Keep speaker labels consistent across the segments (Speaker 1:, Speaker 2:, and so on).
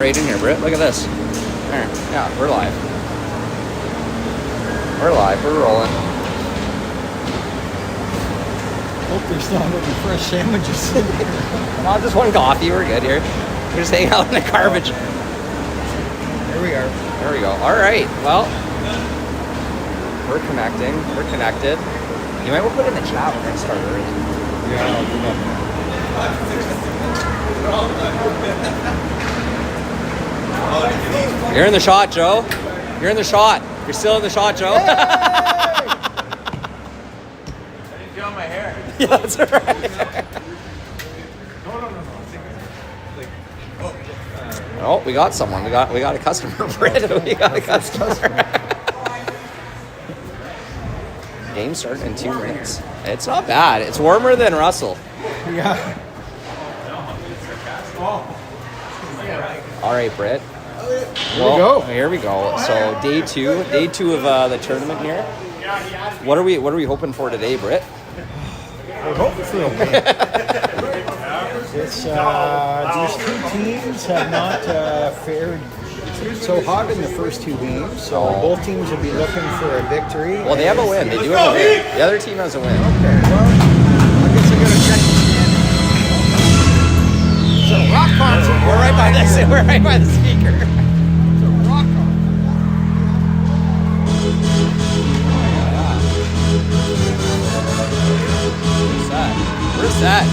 Speaker 1: Right in here, Britt. Look at this. There. Yeah, we're live. We're live. We're rolling.
Speaker 2: Hope there's not any fresh sandwiches in here.
Speaker 1: Not just one coffee. We're good here. We're just hanging out in the garbage.
Speaker 2: There we are.
Speaker 1: There we go. All right. Well, we're connecting. We're connected. You might want to put it in the chat when I start early.
Speaker 2: Yeah, I'll do that.
Speaker 1: You're in the shot, Joe. You're in the shot. You're still in the shot, Joe.
Speaker 2: Hey!
Speaker 3: I didn't feel my hair.
Speaker 1: Yeah, that's all right.
Speaker 3: No.
Speaker 1: Oh, we got someone. We got a customer, Britt. We got a customer. Game starting in 2 minutes. It's not bad. It's warmer than Russell.
Speaker 2: Yeah.
Speaker 1: All right, Britt.
Speaker 2: Here we go.
Speaker 1: Here we go. So day two of the tournament here. What are we hoping for today, Britt?
Speaker 2: We're hoping for a win. These two teams have not fared so hot in the first 2 games, so both teams will be looking for a victory.
Speaker 1: Well, they have a win. They do have a win. The other team has a win.
Speaker 2: Okay, well, I guess I gotta check the standing. It's a rock concert.
Speaker 1: We're right by this. We're right by the speaker.
Speaker 2: It's a rock concert.
Speaker 1: Where's that?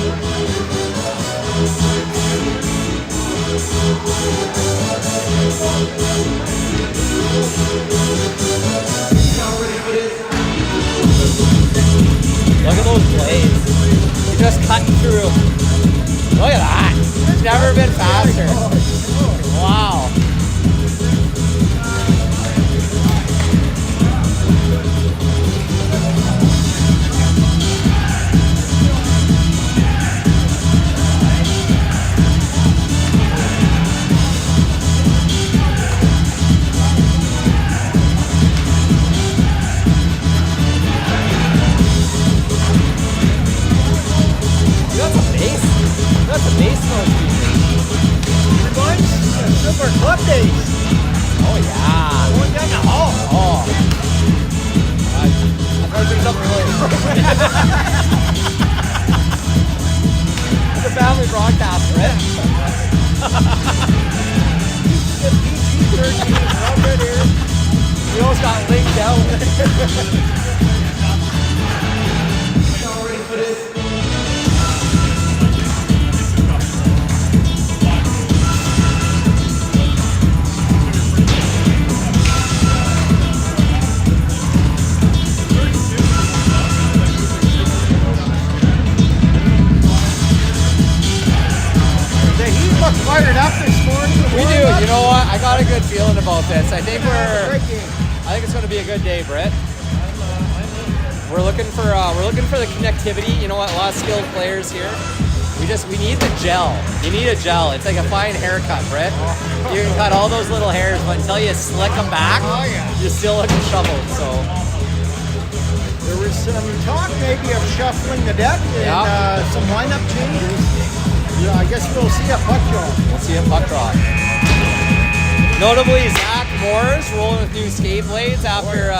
Speaker 1: Look at those blades. You're just cutting through. Look at that. It's never been faster. Wow. That's a bass note.
Speaker 2: Super Club Days.
Speaker 1: Oh yeah.
Speaker 2: Going down the hall.
Speaker 1: Oh. I thought there was something really It's a family broadcast, right? We almost got linked out.
Speaker 2: Fired up this morning.
Speaker 1: We do. You know what? I got a good feeling about this. I think
Speaker 2: Great game.
Speaker 1: I think it's going to be a good day, Britt. We're looking for the connectivity. You know what? A lot of skilled players here. We need the gel. You need a gel. It's like a fine haircut, Britt. You can cut all those little hairs, but until you slick them back, you're still looking shoveled. So
Speaker 2: there was some talk maybe of shuffling the deck and some lineup changes. Yeah, I guess we'll see a puck draw.
Speaker 1: We'll see a puck draw. Notably, Zach Moore's rolling with new skate blades after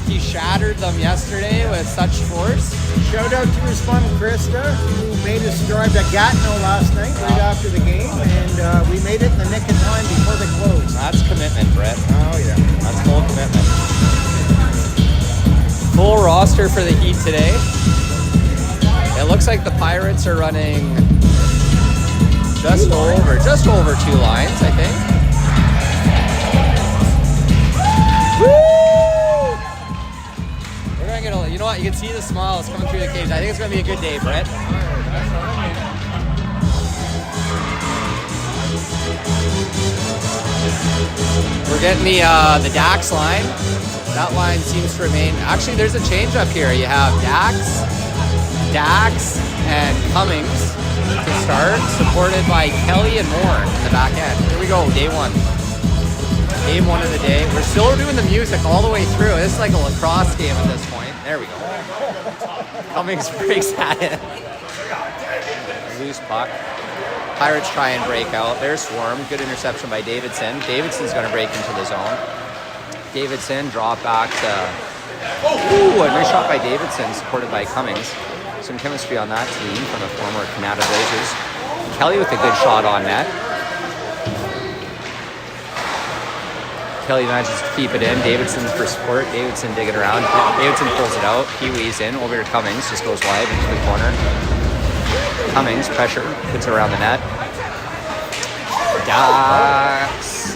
Speaker 1: he shattered them yesterday with such force.
Speaker 2: Shout out to his mom, Krista, who made us drive to Gatineau last night right after the game, and we made it in the nick of time before they closed.
Speaker 1: That's commitment, Brett.
Speaker 2: Oh, yeah.
Speaker 1: That's full commitment. Full roster for the Heat today. It looks like the Pirates are running just over 2 lines, I think. Woo! We're gonna get you know what? You can see the smiles coming through the cage. I think it's gonna be a good day, Brett. We're getting the Dax line. That line seems to remain. Actually, there's a change up here. You have Dax, and Cummings to start, supported by Kelly and Moore in the back end. Here we go, day 1. Game 1 of the day. We're still doing the music all the way through. This is like a lacrosse game at this point. There we go. Cummings breaks at it. Loose puck. Pirates try and break out. There's Swarm. Good interception by Davidson. Davidson's going to break into the zone. Davidson, drop back to... Ooh, a nice shot by Davidson, supported by Cummings. Some chemistry on that team from the former Canada Blazers. Kelly with a good shot on net. Kelly manages to keep it in. Davidson's for support. Davidson digging around. Davidson pulls it out. Pee-wee's in. Over to Cummings. Just goes wide into the corner. Cummings, pressure. Puts it around the net. Dax.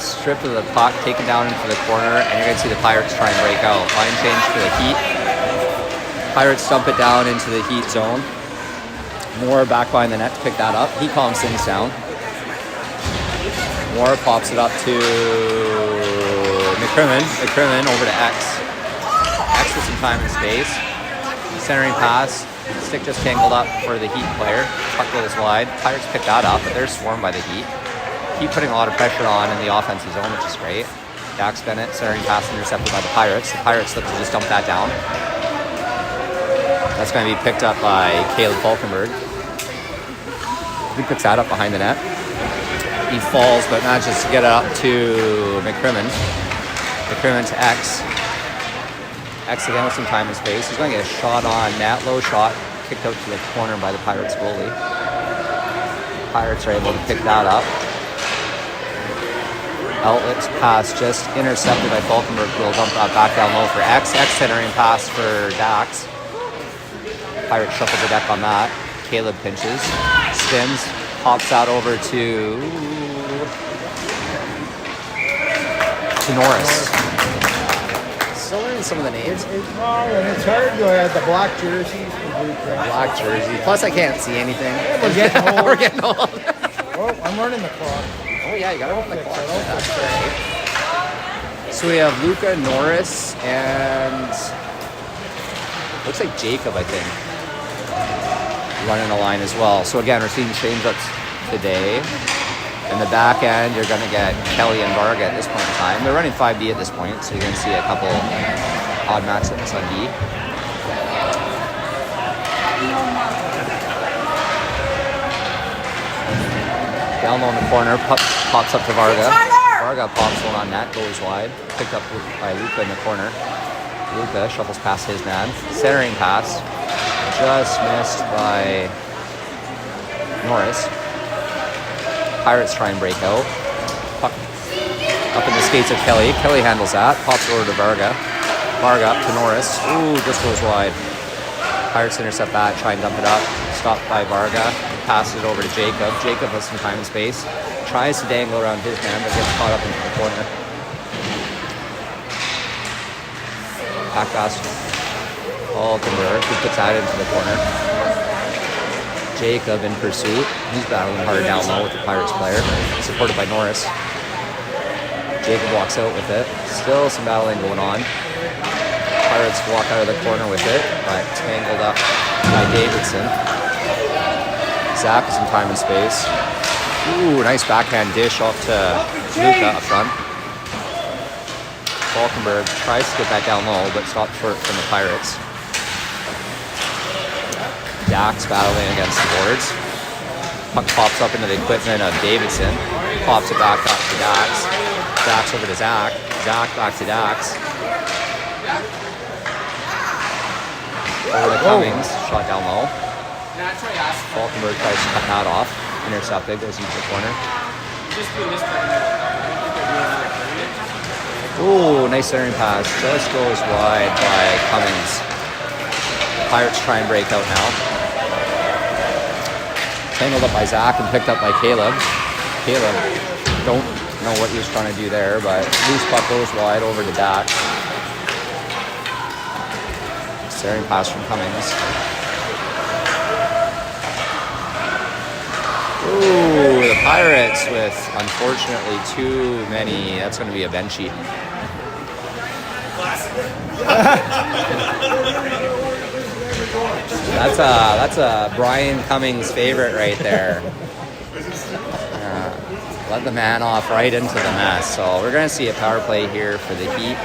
Speaker 1: Strip of the puck. Taken down into the corner. And you're going to see the Pirates try and break out. Line change for the Heat. Pirates dump it down into the Heat zone. Moore back behind the net to pick that up. He calms things down. Moore pops it up to McCrimmon. McCrimmon over to X. X with some time and space. Centering pass. Stick just tangled up for the Heat player. Puck goes wide. Pirates pick that up, but they're swarmed by the Heat. Keep putting a lot of pressure on in the offensive zone, which is great. Dax Bennett, centering pass intercepted by the Pirates. The Pirates look to just dump that down. That's going to be picked up by Caleb Falkenberg. He picks that up behind the net. He falls, but manages to get it up to McCrimmon. McCrimmon to X. X again with some time and space. He's going to get a shot on net. Low shot. Kicked out to the corner by the Pirates goalie. Pirates are able to pick that up. Outlets pass just intercepted by Falkenberg. Will dump that back down low for X. X centering pass for Dax. Pirates shuffle the deck on that. Caleb pinches. Spins. Pops that over to Norris. Still learning some of the names.
Speaker 2: It's hard to have the black jerseys.
Speaker 1: Black jersey. Plus, I can't see anything.
Speaker 2: We're getting old.
Speaker 1: We're getting old.
Speaker 2: Oh, I'm running the clock.
Speaker 1: Oh yeah, you got to open the clock. That's great. So we have Luca, Norris, and looks like Jacob, I think, running a line as well. So again, we're seeing change-ups today. In the back end, you're going to get Kelly and Varga at this point in time. They're running 5D at this point, so you're going to see a couple odd matchups on D. Down low in the corner, pops up to Varga. Varga pops one on net, goes wide. Picked up by Luca in the corner. Luca shuffles past his man. Centering pass. Just missed by Norris. Pirates try and break out. Puck up in the skates of Kelly. Kelly handles that. Pops over to Varga. Varga up to Norris. Ooh, just goes wide. Pirates intercept that. Try and dump it up. Stopped by Varga. Passes it over to Jacob. Jacob has some time and space. Tries to dangle around his man, but gets caught up into the corner. Back pass. Falkenberg, who puts that into the corner. Jacob in pursuit. He's battling hard down low with the Pirates player, supported by Norris. Jacob walks out with it. Still some battling going on. Pirates walk out of the corner with it, but tangled up by Davidson. Zach with some time and space. Ooh, nice backhand dish off to Luca up front. Falkenberg tries to get that down low, but stopped short from the Pirates. Dax battling against the boards. Puck pops up into the equipment of Davidson. Pops it back up to Dax. Dax over to Zach. Zach back to Dax. Over to Cummings. Shot down low. Falkenberg tries to cut that off. Intercepted. Goes into the corner. Ooh, nice centering pass. Just goes wide by Cummings. Pirates try and break out now. Tangled up by Zach and picked up by Caleb. Caleb, don't know what he was trying to do there, but loose puck goes wide over to Dax. Staring pass from Cummings. Ooh, the Pirates with, unfortunately, too many. That's going to be a bench sheet. That's a Brian Cummings favorite right there. Let the man off right into the mess. So we're going to see a power play here for the Heat.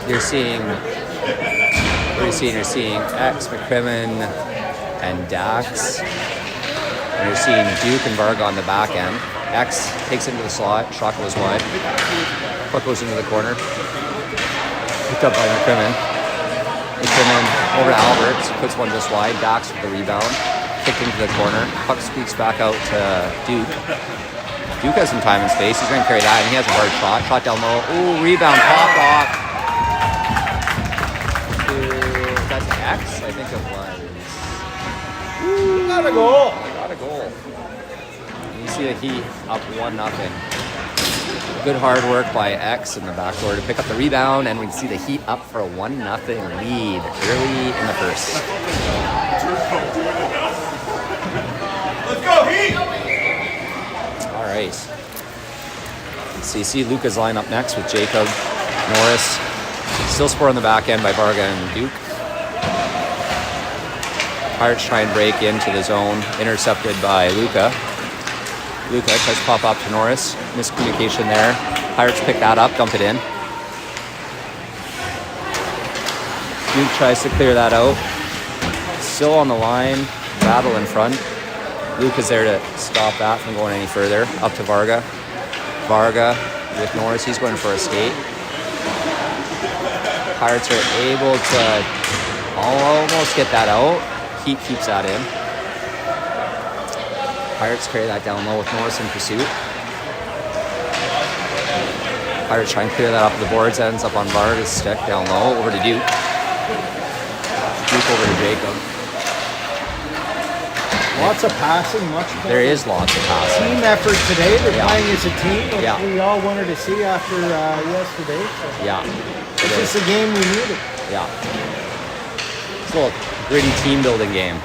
Speaker 1: You're seeing X, McCrimmon, and Dax. And you're seeing Duke and Varga on the back end. X takes into the slot. Shot goes wide. Puck goes into the corner. Picked up by McCrimmon. McCrimmon over to Alberts. Puts one just wide. Dax with the rebound. Kicked into the corner. Puck squeaks back out to Duke. Duke has some time and space. He's going to carry that, and he has a hard shot. Shot down low. Ooh, rebound. Popped off. That's X, I think it was.
Speaker 2: Ooh, got a goal.
Speaker 1: Got a goal. You see the Heat up 1-0. Good hard work by X in the backdoor to pick up the rebound, and we see the Heat up for a 1-0 lead early in the first.
Speaker 3: Let's go, Heat!
Speaker 1: All right. So you see Luca's line up next with Jacob, Norris. Still score on the back end by Varga and Duke. Pirates try and break into the zone, intercepted by Luca. Luca tries to pop up to Norris. Miscommunication there. Pirates pick that up, dump it in. Duke tries to clear that out. Still on the line, battle in front. Luca's there to stop that from going any further. Up to Varga. Varga with Norris, he's going for a skate. Pirates are able to almost get that out. Heat keeps that in. Pirates carry that down low with Norris in pursuit. Pirates try and clear that off the boards, ends up on Varga's stick down low, over to Duke. Duke over to Jacob.
Speaker 2: Lots of passing, much better.
Speaker 1: There is lots of passing.
Speaker 2: Team effort today. They're
Speaker 1: Yeah.
Speaker 2: playing as a team, which
Speaker 1: Yeah.
Speaker 2: we all wanted to see after yesterday. So
Speaker 1: Yeah.
Speaker 2: this is the game we needed.
Speaker 1: Yeah. It's a little gritty team building game.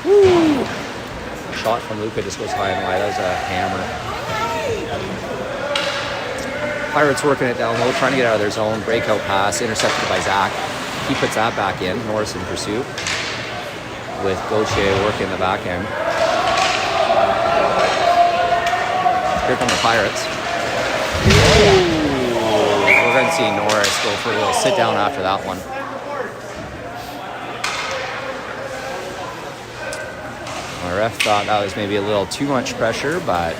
Speaker 1: Woo! Shot from Luca just goes high and wide. That was a hammer. Pirates working it down low, trying to get out of their zone. Breakout pass, intercepted by Zach. He puts that back in. Norris in pursuit. With Gauthier working the back end. Here come the Pirates. Ooh, we're going to see Norris go for a little sit down after that one. My ref thought that was maybe a little too much pressure, but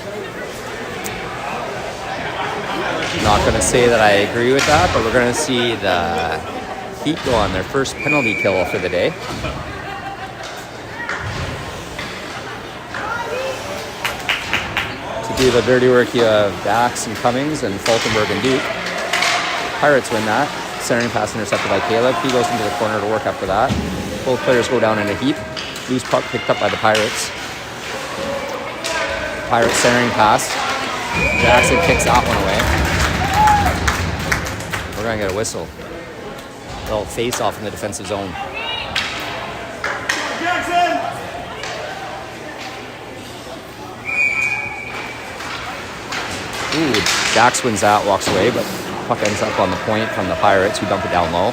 Speaker 1: I'm not going to say that I agree with that, but we're going to see the Heat go on their first penalty kill for the day. To do the dirty work, you have Dax and Cummings and Falkenberg and Duke. Pirates win that. Centering pass intercepted by Caleb. He goes into the corner to work after that. Both players go down in a heap. Loose puck picked up by the Pirates. Pirates centering pass. Jackson kicks that one away. We're going to get a whistle. They'll face off in the defensive zone.
Speaker 3: Jackson!
Speaker 1: Ooh, Dax wins that, walks away, but puck ends up on the point from the Pirates, who dump it down low.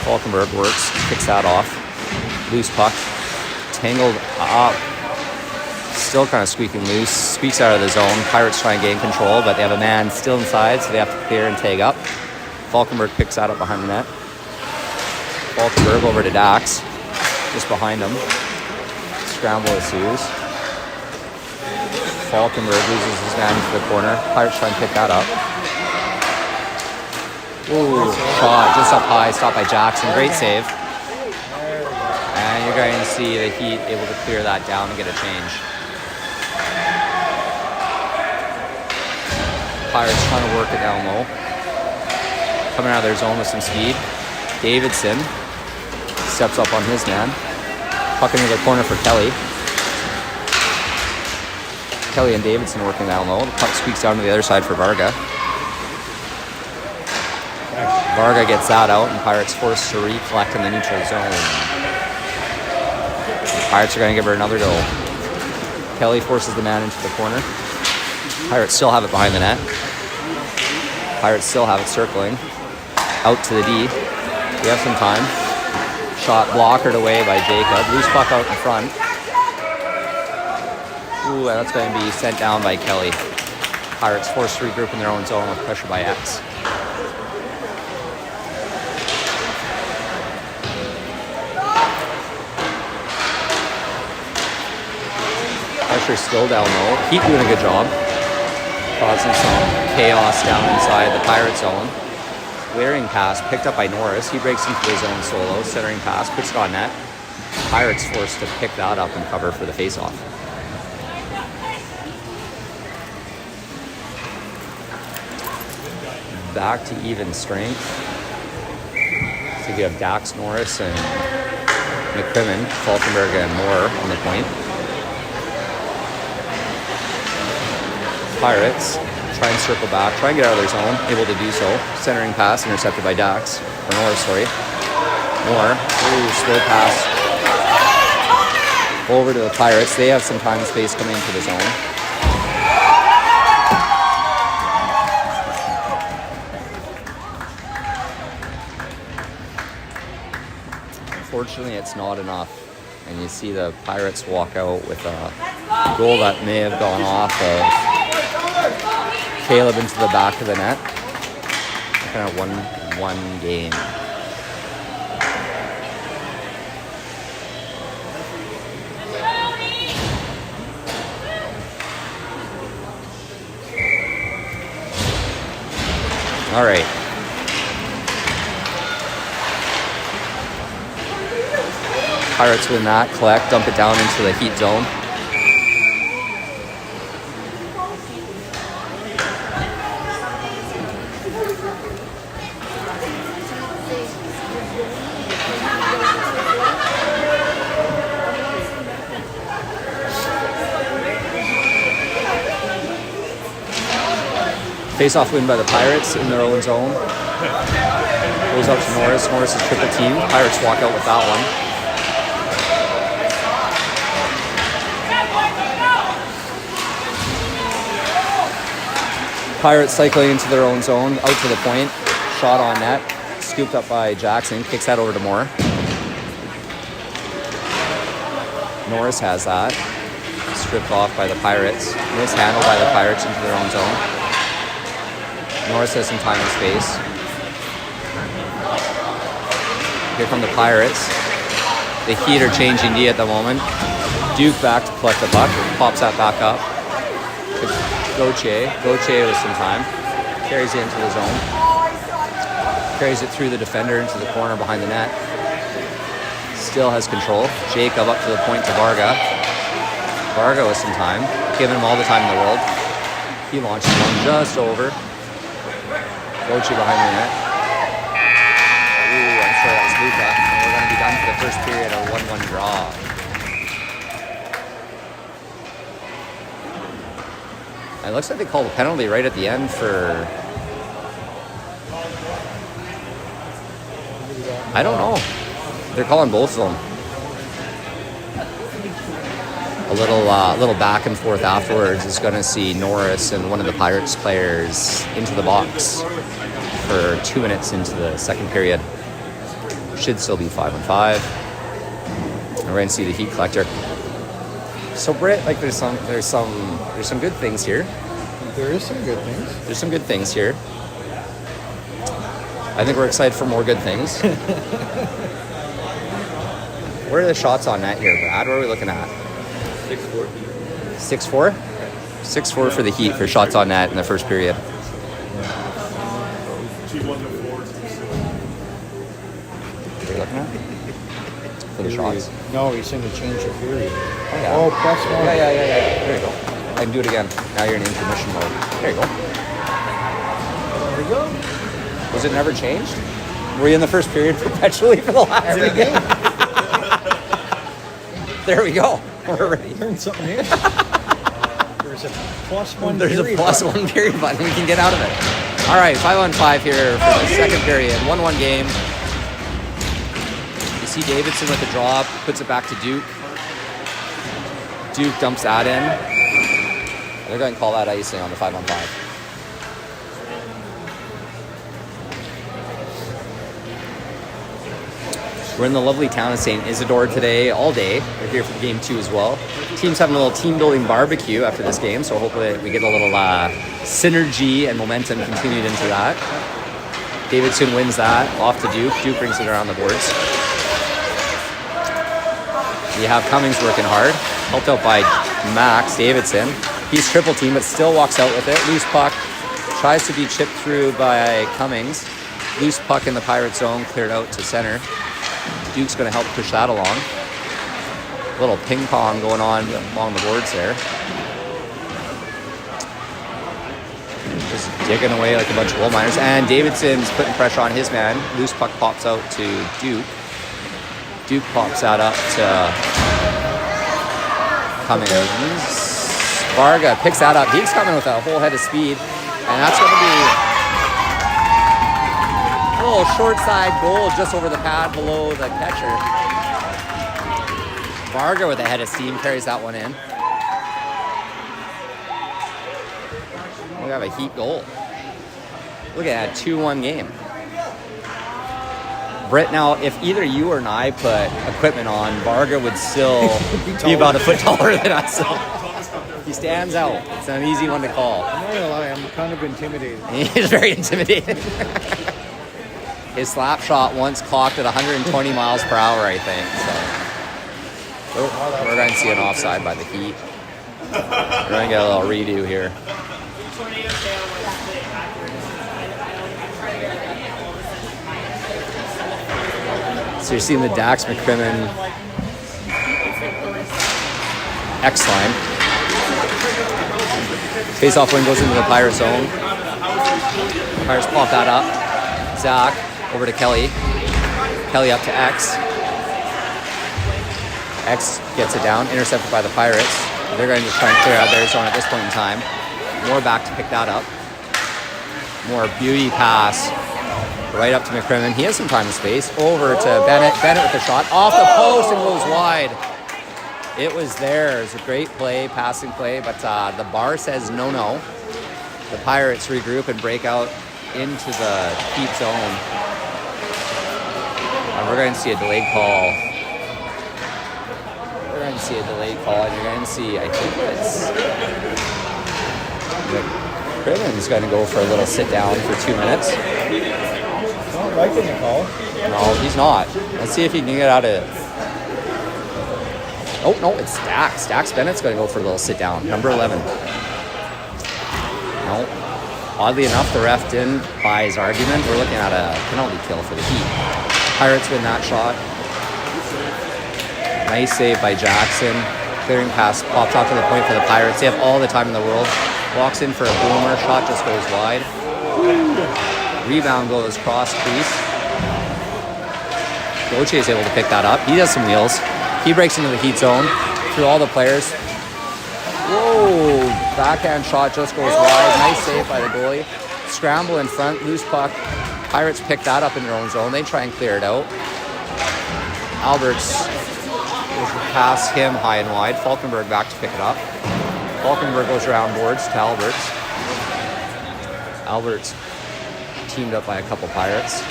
Speaker 1: Falkenberg works, kicks that off. Loose puck. Tangled up. Still kind of squeaking loose. Squeaks out of the zone. Pirates try and gain control, but they have a man still inside, so they have to clear and tag up. Falkenberg picks that up behind the net. Falkenberg over to Dax. Just behind him. Scramble ensues. Falkenberg loses his man into the corner. Pirates try and pick that up. Ooh, shot just up high, stopped by Jackson. Great save. And you're going to see the Heat able to clear that down and get a change. Pirates trying to work it down low. Coming out of their zone with some speed. Davidson steps up on his man. Puck into the corner for Kelly. Kelly and Davidson working down low. The puck squeaks down to the other side for Varga. Varga gets that out, and Pirates forced to recollect in the neutral zone. Pirates are going to give her another go. Kelly forces the man into the corner. Pirates still have it behind the net. Pirates still have it circling. Out to the D. We have some time. Shot blockered away by Jacob. Loose puck out in front. Ooh, that's going to be sent down by Kelly. Pirates forced to regroup in their own zone with pressure by X. pressure still down low. Heat doing a good job. Causing some chaos down inside the Pirate zone. Glaring pass picked up by Norris. He breaks into the zone solo. Centering pass, puts it on net. Pirates forced to pick that up and cover for the faceoff. Back to even strength. So you have Dax, Norris, and McCrimmon, Falkenberg, and Moore on the point. Pirates try and circle back, try and get out of their zone, able to do so. Centering pass, intercepted by Dax, or Norris, sorry. Moore, slow pass over to the Pirates. They have some time and space coming into the zone. Unfortunately, it's not enough. And you see the Pirates walk out with a goal that may have gone off of Caleb into the back of the net. Kind of one game. All right. Pirates win that, collect, dump it down into the Heat zone. Face-off win by the Pirates in their own zone. Goes out to Norris. Norris is triple team. Pirates walk out with that one. Pirates cycling into their own zone, out to the point. Shot on net. Scooped up by Jackson. Kicks that over to Moore. Norris has that. Stripped off by the Pirates. Mishandled by the Pirates into their own zone. Norris has some time and space. Here come the Pirates. The Heat are changing D at the moment. Duke back to collect the puck. Pops that back up. Gauthier. Gauthier with some time. Carries it into the zone. Carries it through the defender into the corner behind the net. Still has control. Jacob up to the point to Varga. Varga with some time. Giving him all the time in the world. He launches one just over. Gauthier behind the net. Ooh, I'm sure that was Luka. And we're going to be done for the first period, a 1-1 draw. It looks like they called a penalty right at the end for... I don't know. They're calling both of them. A little back and forth afterwards is going to see Norris and one of the Pirates players into the box for 2 minutes into the second period. Should still be 5-on-5. And we're going to see the Heat collector. So Britt, like there's some good things here.
Speaker 2: There is some good things.
Speaker 1: There's some good things here. I think we're excited for more good things. What are the shots on net here, Brad? What are we looking at?
Speaker 3: 6-4.
Speaker 1: 6-4? 6-4 for the Heat for shots on net in the first period.
Speaker 3: 2-1 to 4.
Speaker 1: What are you looking at? For the shots.
Speaker 2: No, he's saying to change the period.
Speaker 1: Oh, yeah.
Speaker 2: Oh, plus one.
Speaker 1: Yeah. There you go. I can do it again. Now you're in intermission mode. There you go.
Speaker 2: There we go.
Speaker 1: Was it never changed? Were you in the first period perpetually for the last
Speaker 2: Every game.
Speaker 1: There we go. We're ready.
Speaker 2: Learn something new. There's a plus one
Speaker 1: There's
Speaker 2: period.
Speaker 1: a plus one period button. We can get out of it. All right, 5-on-5 here for the second period. 1-1 game. You see Davidson with the drop, puts it back to Duke. Duke dumps that in. They're going to call that icing on the 5-on-5. We're in the lovely town of St. Isidore today, all day. We're here for game 2 as well. Team's having a little team-building barbecue after this game, so hopefully we get a little synergy and momentum continued into that. Davidson wins that, off to Duke. Duke brings it around the boards. You have Cummings working hard, helped out by Max Davidson. He's triple team, but still walks out with it. Loose puck. Tries to be chipped through by Cummings. Loose puck in the Pirate zone, cleared out to center. Duke's going to help push that along. A little ping pong going on along the boards there. Just digging away like a bunch of goal miners. And Davidson's putting pressure on his man. Loose puck pops out to Duke. Duke pops that up to Cummings. Varga picks that up. He's coming with a whole head of speed. And that's going to be a little short side goal just over the pad below the catcher. Varga with a head of steam carries that one in. We have a Heat goal. Look at that 2-1 game. Britt, now if either you or I put equipment on, Varga would still be about a foot taller than us. So he stands out. It's an easy one to call.
Speaker 2: I'm not gonna lie, I'm kind of intimidated.
Speaker 1: He's very intimidating. His slap shot once clocked at 120 miles per hour, I think. So we're going to see an offside by the Heat. We're going to get a little redo here. So you're seeing the Dax McCrimmon X line. Face-off win goes into the Pirate zone. Pirates pop that up. Zach over to Kelly. Kelly up to X. X gets it down, intercepted by the Pirates. They're going to try and clear out their zone at this point in time. Moore back to pick that up. Moore beauty pass right up to McCrimmon. He has some time and space. Over to Bennett. Bennett with the shot off the post and goes wide. It was there. It was a great play, passing play, but the bar says no. The Pirates regroup and break out into the Heat zone. And we're going to see a delayed call. We're going to see a delayed call, and you're going to see, I think it's McCrimmon's going to go for a little sit down for 2 minutes.
Speaker 2: Not liking the call.
Speaker 1: No, he's not. Let's see if he can get out of it. Oh, no, it's Dax. Dax Bennett's going to go for a little sit down. Number 11. No. Oddly enough, the ref didn't buy his argument. We're looking at a penalty kill for the Heat. Pirates win that shot. Nice save by Jackson. Clearing pass pops out to the point for the Pirates. They have all the time in the world. Walks in for a boomer. Shot just goes wide. Rebound goes cross crease. Gauthier is able to pick that up. He does some wheels. He breaks into the Heat zone through all the players. Whoa! Backhand shot just goes wide. Nice save by the goalie. Scramble in front. Loose puck. Pirates pick that up in their own zone. They try and clear it out. Alberts will pass him high and wide. Falkenberg back to pick it up. Falkenberg goes around boards to Alberts. Alberts teamed up by a couple Pirates.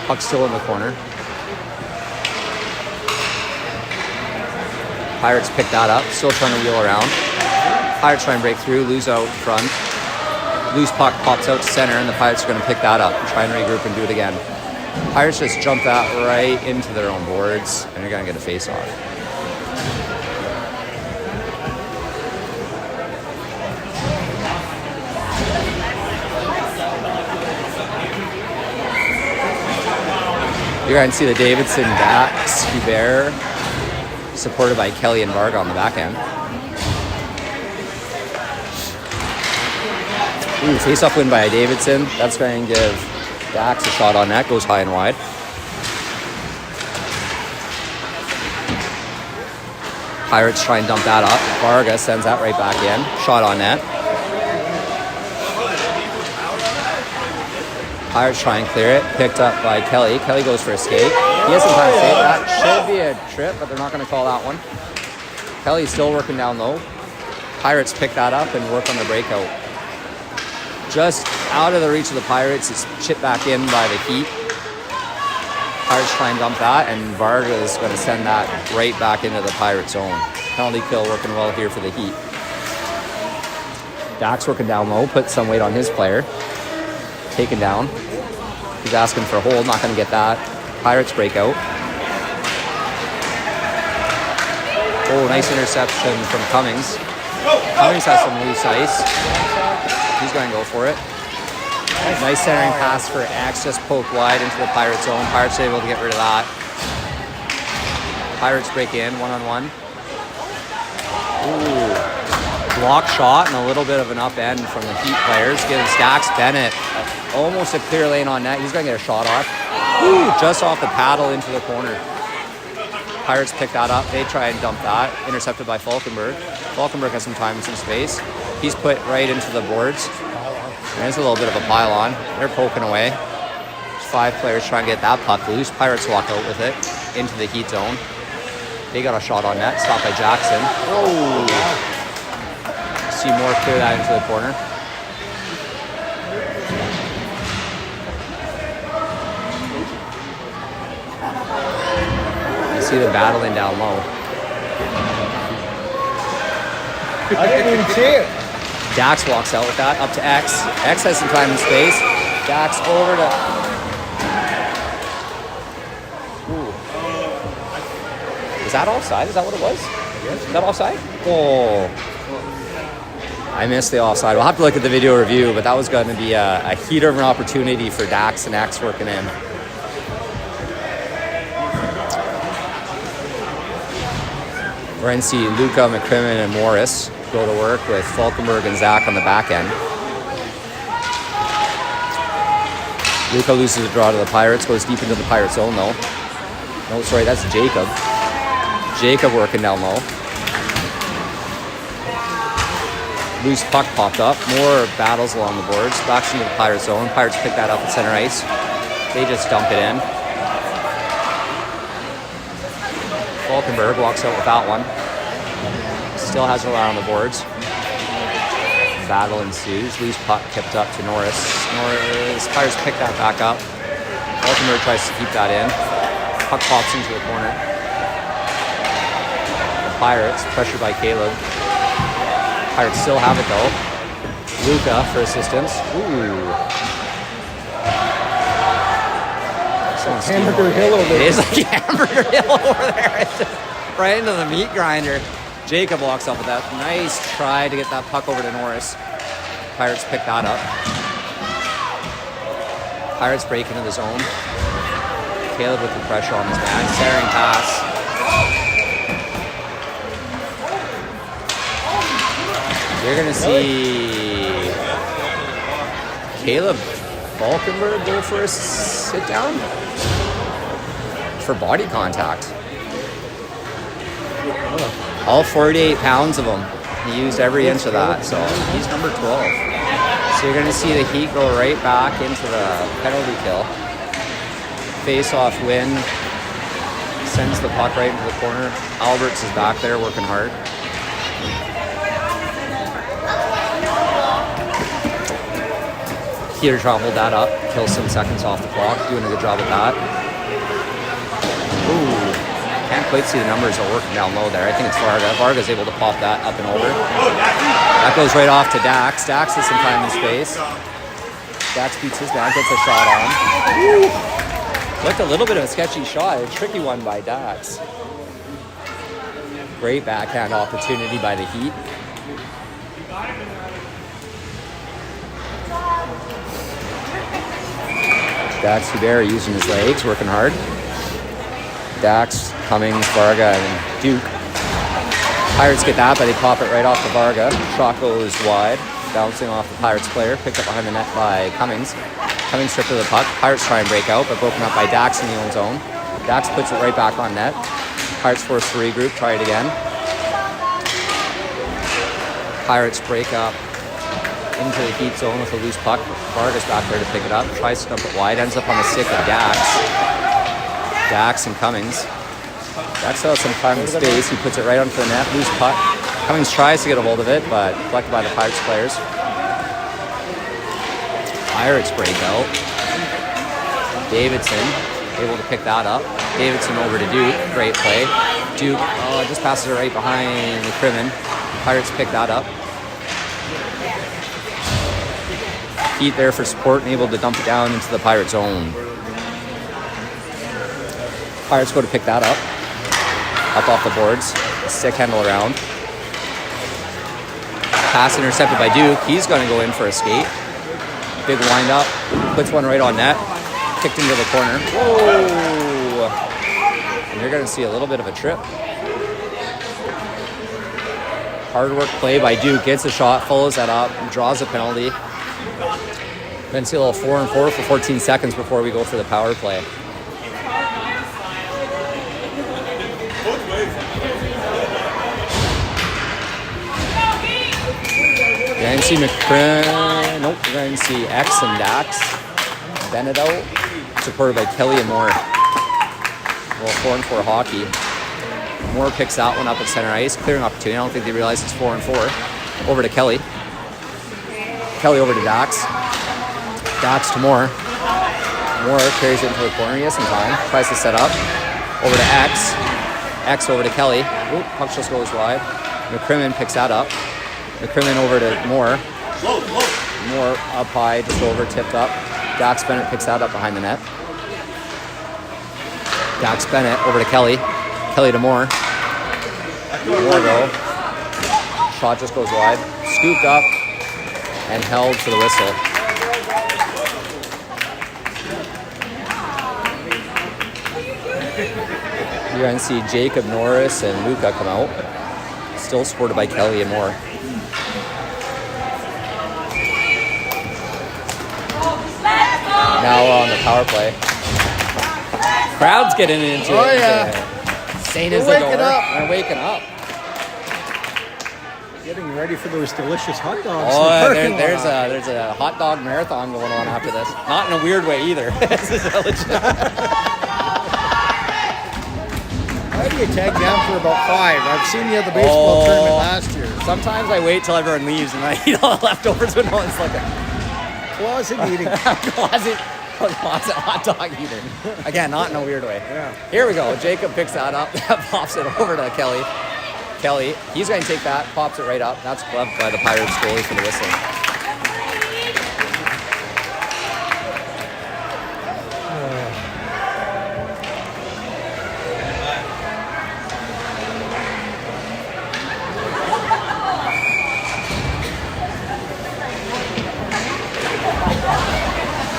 Speaker 1: Puck still in the corner. Pirates pick that up, still trying to wheel around. Pirates try and break through, lose out front. Loose puck pops out to center, and the Pirates are going to pick that up and try and regroup and do it again. Pirates just jump that right into their own boards, and they're going to get a face-off. You're going to see the Davidson Dax Hubert, supported by Kelly and Varga on the back end. Ooh, face-off win by Davidson. That's going to give Dax a shot on net. Goes high and wide. Pirates try and dump that up. Varga sends that right back in. Shot on net. Pirates try and clear it. Picked up by Kelly. Kelly goes for a skate. He has some time to skate. That should be a trip, but they're not going to call that one. Kelly's still working down low. Pirates pick that up and work on the breakout. Just out of the reach of the Pirates. It's chipped back in by the Heat. Pirates try and dump that, and Varga is going to send that right back into the Pirate zone. Penalty kill working well here for the Heat. Dax working down low, put some weight on his player. Taken down. He's asking for a hold, not going to get that. Pirates break out. Oh, nice interception from Cummings. Cummings has some loose ice. He's going to go for it. Nice centering pass for X, just poked wide into the Pirates zone. Pirates are able to get rid of that. Pirates break in, one-on-one. Ooh. Block shot and a little bit of an upend from the Heat players. Gives Dax Bennett almost a clear lane on net. He's going to get a shot off. Ooh, just off the paddle into the corner. Pirates pick that up. They try and dump that. Intercepted by Falkenberg. Falkenberg has some time and some space. He's put right into the boards. There's a little bit of a pylon. They're poking away. There's 5 players trying to get that puck loose. Pirates walk out with it into the Heat zone. They got a shot on net. Stopped by Jackson. Oh! Seymour clear that into the corner. You see them battling down low.
Speaker 2: I didn't even see it.
Speaker 1: Dax walks out with that, up to X. X has some time and space. Dax over to... Ooh. Is that offside? Is that what it was? Yes. Is that offside? Oh. I missed the offside. We'll have to look at the video review, but that was going to be a heater of an opportunity for Dax and X working in. We're going to see Luca, McCrimmon, and Morris go to work with Falkenberg and Zach on the back end. Luca loses a draw to the Pirates, goes deep into the Pirates zone though. No, sorry, that's Jacob. Jacob working down low. Loose puck popped up. More battles along the boards. Backs into the Pirates zone. Pirates pick that up at center ice. They just dump it in. Falkenberg walks out with that one. Still has it around the boards. Battle ensues. Loose puck kept up to Norris. Pirates pick that back up. Falkenberg tries to keep that in. Puck pops into the corner. The Pirates, pressured by Caleb. Pirates still have it though. Luca for assistance. Ooh.
Speaker 2: Hamburger Hill over there.
Speaker 1: It is like Hamburger Hill over there. It's just right into the meat grinder. Jacob walks up with that. Nice try to get that puck over to Norris. Pirates pick that up. Pirates break into the zone. Caleb with the pressure on his man. Centering pass. You're going to see Caleb Falkenberg go for a sit down for body contact. All 48 pounds of him. He used every inch of that, so he's number 12. So you're going to see the Heat go right back into the penalty kill. Face-off win. Sends the puck right into the corner. Alberts is back there working hard. Heat are trying to hold that up. Kill some seconds off the clock. Doing a good job at that. Ooh. Can't quite see the numbers are working down low there. I think it's Varga. Varga's able to pop that up and over. That goes right off to Dax. Dax has some time and space. Dax beats his man, gets a shot on. Woo. Looked a little bit of a sketchy shot. A tricky one by Dax. Great backhand opportunity by the Heat. Dax Hubert using his legs, working hard. Dax, Cummings, Varga, and Duke. Pirates get that, but they pop it right off to Varga. Shot goes wide, bouncing off the Pirates player. Picked up behind the net by Cummings. Cummings stripped of the puck. Pirates try and break out, but broken up by Dax in the own zone. Dax puts it right back on net. Pirates force to regroup, try it again. Pirates break up into the Heat zone with a loose puck. Varga's back there to pick it up. Tries to dump it wide. Ends up on the stick of Dax. Dax and Cummings. Dax still has some time and space. He puts it right onto the net. Loose puck. Cummings tries to get a hold of it, but deflected by the Pirates players. Pirates break out. Davidson able to pick that up. Davidson over to Duke. Great play. Duke just passes it right behind the Crimin. Pirates pick that up. Heat there for support and able to dump it down into the Pirate zone. Pirates go to pick that up. Up off the boards. stick handle around. Pass intercepted by Duke. He's going to go in for a skate. Big wind up. Puts one right on net. Kicked into the corner. Whoa! And you're going to see a little bit of a trip. Hard work play by Duke. Gets a shot, follows that up, and draws a penalty. Then see a little 4-on-4 for 14 seconds before we go for the power play. You're going to see McCrin. Nope, you're going to see X and Dax. Bennett out. Supported by Kelly and Moore. A little 4-on-4 hockey. Moore picks that one up at center ice. Clearing opportunity. I don't think they realize it's 4-on-4. Over to Kelly. Kelly over to Dax. Dax to Moore. Moore carries it into the corner. He has some time. Tries to set up. Over to X. X over to Kelly. Oop, puck just goes wide. McCrimmon picks that up. McCrimmon over to Moore. Moore up high, just over, tipped up. Dax Bennett picks that up behind the net. Dax Bennett over to Kelly. Kelly to Moore. Moore go. Shot just goes wide. Scooped up and held for the whistle. You're going to see Jacob Norris and Luca come out. Still supported by Kelly and Moore. Now on the power play. Crowd's getting into it.
Speaker 2: Oh, yeah.
Speaker 1: Sane as the door. They're waking up.
Speaker 2: Getting ready for those delicious hot dogs.
Speaker 1: Oh, there's a hot dog marathon going on after this. Not in a weird way either. This is legit.
Speaker 2: Why do you tag down for about 5? I've seen you at the baseball tournament last year.
Speaker 1: Sometimes I wait till everyone leaves and I eat all the leftovers when no one's looking.
Speaker 2: Closet eating.
Speaker 1: Closet hot dog eating. Again, not in a weird way.
Speaker 2: Yeah.
Speaker 1: Here we go. Jacob picks that up. Pops it over to Kelly. Kelly, he's going to take that, pops it right up. That's gloved by the Pirates goalie for the whistle.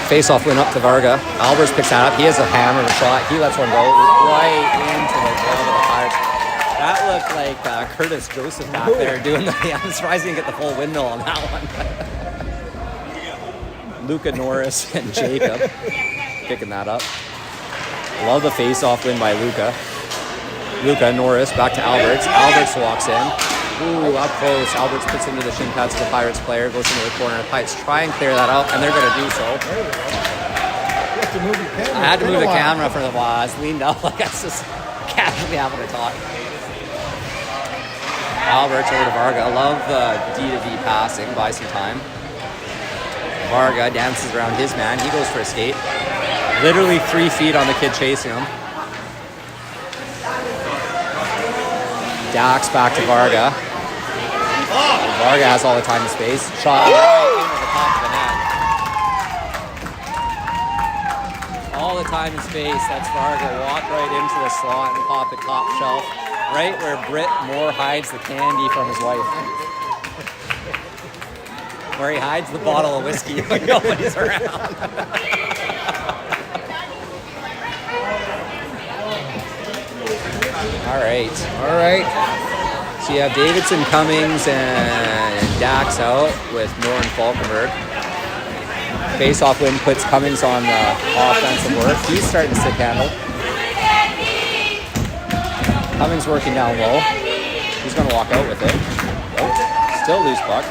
Speaker 1: Face-off win up to Varga. Albers picks that up. He has a hammer of a shot. He lets one go right into the glove of the Pirates. That looked like Curtis Joseph back there doing the... I'm surprised he didn't get the full windmill on that one. Luca Norris and Jacob picking that up. Love the face-off win by Luca. Luca Norris back to Alberts. Alberts walks in. Ooh, up close. Alberts puts into the shin pads of the Pirates player, goes into the corner. The Pirates try and clear that out, and they're going to do so.
Speaker 2: You have to move your camera.
Speaker 1: I had to move the camera for the while. I was leaned up like I was just casually having a talk. Alberts over to Varga. Love the D2D passing. Buy some time. Varga dances around his man. He goes for a skate. Literally 3 feet on the kid chasing him. Dax back to Varga. Varga has all the time and space. Shot right into the top of the net. All the time and space. That's Varga. Walk right into the slot and pop the top shelf. Right where Britt Moore hides the candy from his wife. Where he hides the bottle of whiskey when nobody's around. All right. So you have Davidson, Cummings, and Dax out with Moore and Falkenberg. Face-off win puts Cummings on the offensive work. He's starting to stick handle. Cummings working down low. He's going to walk out with it. Oh, still loose puck.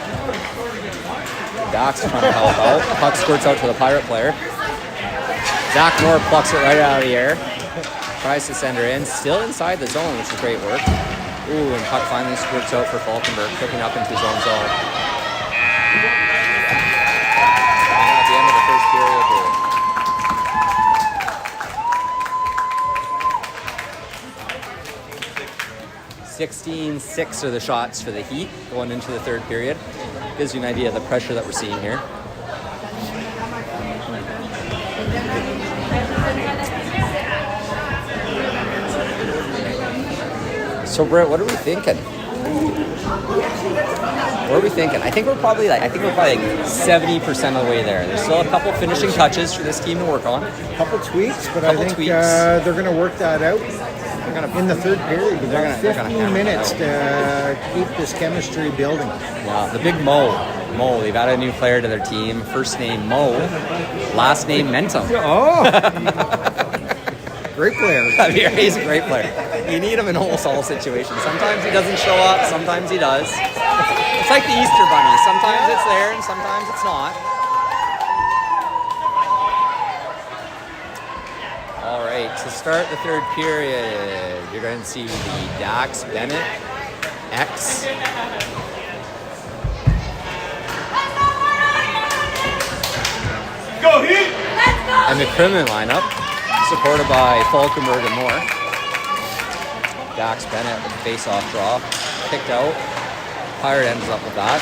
Speaker 1: Dax trying to help out. Puck squirts out to the Pirate player. Zach Moore plucks it right out of the air. Tries to send her in. Still inside the zone, which is great work. Ooh, and puck finally squirts out for Falkenberg, picking up into his own zone. And at the end of the first period, 16-6 are the shots for the Heat going into the third period. Gives you an idea of the pressure that we're seeing here. So Britt, what are we thinking? What are we thinking? I think we're probably like 70% of the way there. There's still a couple finishing touches for this team to work on.
Speaker 2: A couple tweaks, but
Speaker 1: Couple
Speaker 2: I think
Speaker 1: tweaks.
Speaker 2: they're going to work that out in the third period. We've got
Speaker 1: they're gonna
Speaker 2: 15
Speaker 1: hammer it
Speaker 2: minutes
Speaker 1: out.
Speaker 2: to keep this chemistry building.
Speaker 1: Yeah, the big Mo. They've added a new player to their team. First name Mo, last name Mentum.
Speaker 2: Oh, great player.
Speaker 1: He's a great player. You need him in almost all situations. Sometimes he doesn't show up, sometimes he does. It's like the Easter Bunny. Sometimes it's there and sometimes it's not. All right, to start the third period, you're going to see the Dax Bennett X.
Speaker 3: Go, Heat!
Speaker 1: And the Crimin lineup, supported by Falkenberg and more. Dax Bennett with the face-off draw, picked out. Pirate ends up with that.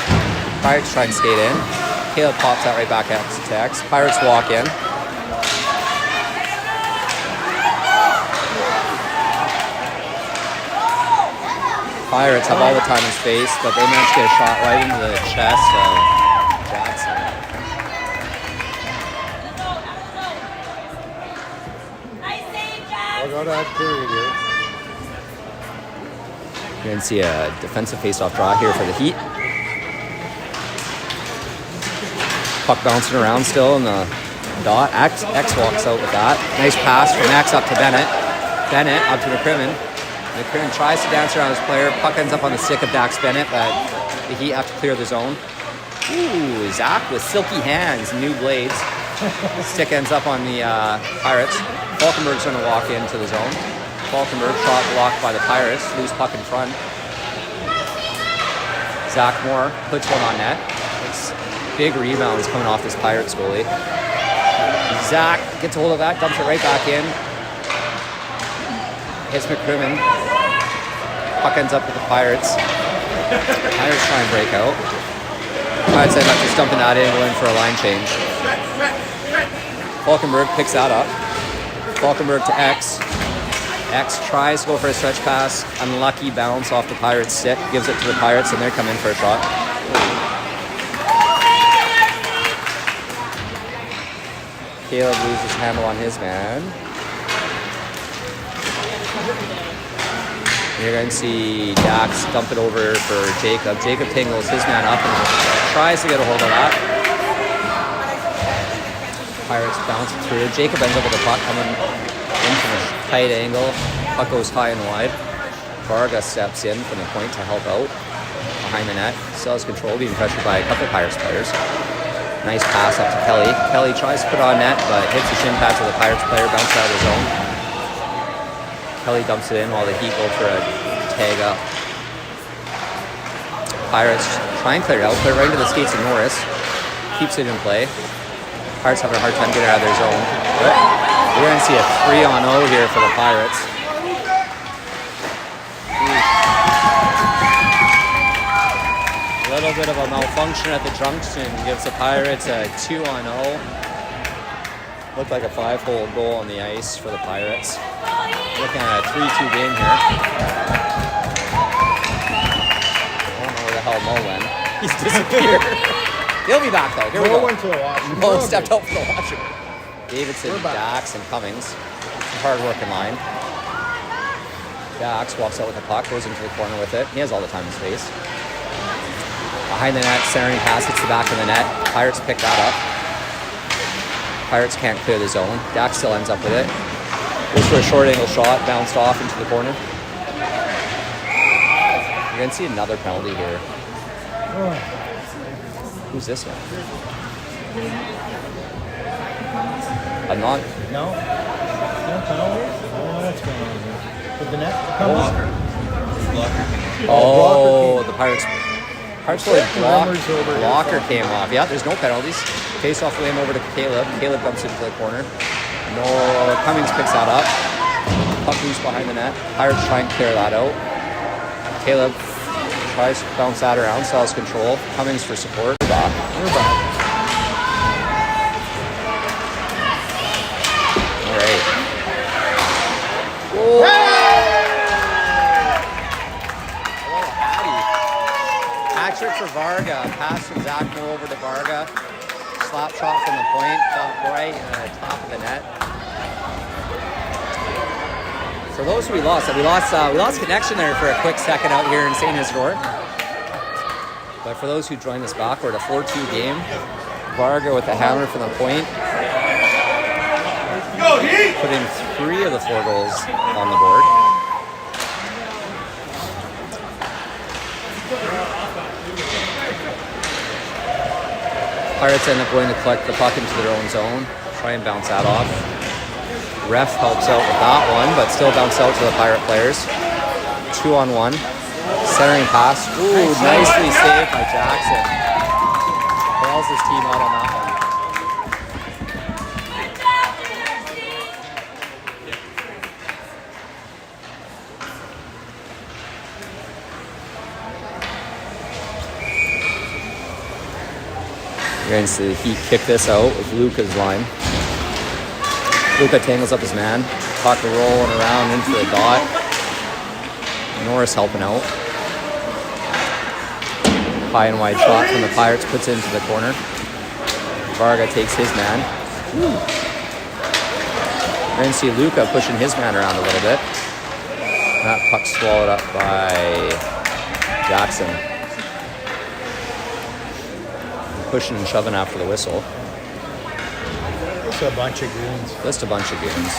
Speaker 1: Pirates try and skate in. Caleb pops out right back out to Tex. Pirates walk in. Pirates have all the time and space, but they managed to get a shot right into the chest of Jackson.
Speaker 2: I'll go to that period here.
Speaker 1: You're going to see a defensive face-off draw here for the Heat. Puck bouncing around still in the dot. X walks out with that. Nice pass from X up to Bennett. Bennett up to McCrimmon. McCrimmon tries to dance around his player. Puck ends up on the stick of Dax Bennett, but the Heat have to clear the zone. Ooh, Zach with silky hands, new blades. Stick ends up on the Pirates. Falkenberg's going to walk into the zone. Falkenberg shot blocked by the Pirates. Loose puck in front. Zach Moore puts one on net. It's big rebounds coming off this Pirates goalie. Zach gets a hold of that, dumps it right back in. Hits McCrimmon. Puck ends up with the Pirates. Pirates try and break out. Pirates end up just dumping that in, going for a line change. Falkenberg picks that up. Falkenberg to X. X tries to go for a stretch pass. Unlucky bounce off the Pirates' stick. Gives it to the Pirates, and they're coming for a shot. Caleb loses handle on his man. You're going to see Dax dump it over for Jacob. Jacob tingles his man up and tries to get a hold of that. Pirates bounce it through. Jacob ends up with the puck coming in from a tight angle. Puck goes high and wide. Varga steps in from the point to help out behind the net. Still has control, being pressured by a couple Pirates players. Nice pass up to Kelly. Kelly tries to put on net, but hits the shin pads of the Pirates player, bounces out of the zone. Kelly dumps it in while the Heat go for a tag up. Pirates try and clear it out, put it right into the skates of Norris. Keeps it in play. Pirates having a hard time getting out of their zone. But we're going to see a 3-on-0 here for the Pirates. A little bit of a malfunction at the junction gives the Pirates a 2-on-0. Looked like a 5-hole goal on the ice for the Pirates. Looking at a 3-2 game here. I don't know where the hell Mo went. He's disappeared. He'll be back though. Here we go.
Speaker 2: Went to the washroom.
Speaker 1: Mo stepped out for the washroom. Davidson, Dax, and Cummings. Hard working line. Dax walks out with the puck, goes into the corner with it. He has all the time and space. Behind the net, centering pass hits the back of the net. Pirates pick that up. Pirates can't clear the zone. Dax still ends up with it. Goes for a short angle shot, bounced off into the corner. You're going to see another penalty here. Who's this one? I'm not.
Speaker 2: No? No penalty? Oh, that's going on here. With the net?
Speaker 1: Oh, the Pirates.
Speaker 2: Runners over here.
Speaker 1: Blocker came off. Yeah, there's no penalties. Face off Liam over to Caleb. Caleb dumps into the corner. No, Cummings picks that up. Puck loose behind the net. Pirates try and clear that out. Caleb tries to bounce that around, still has control. Cummings for support. We're back. All right. Hat trick for Varga. Pass from Zach Moore over to Varga. Slap shot from the point. Top right, top of the net. For those who we lost connection there for a quick second out here in St. Isidore. But for those who joined us back, we're at a 4-2 game. Varga with the hammer from the point. Put in 3 of the 4 goals on the board. Pirates end up going to collect the puck into their own zone. Try and bounce that off. Ref helps out with that one, but still bounce out to the Pirate players. 2-on-1. Centering pass. Ooh, nicely saved by Jackson. Bails his team out on that one. You're going to see he kicked this out with Luca's line. Luca tangles up his man. Puck rolling around into the dot. Norris helping out. High and wide shot from the Pirates, puts it into the corner. Varga takes his man. You're going to see Luca pushing his man around a little bit. That puck swallowed up by Jackson. Pushing and shoving after the whistle.
Speaker 2: Just a bunch of goons.
Speaker 1: Just a bunch of goons.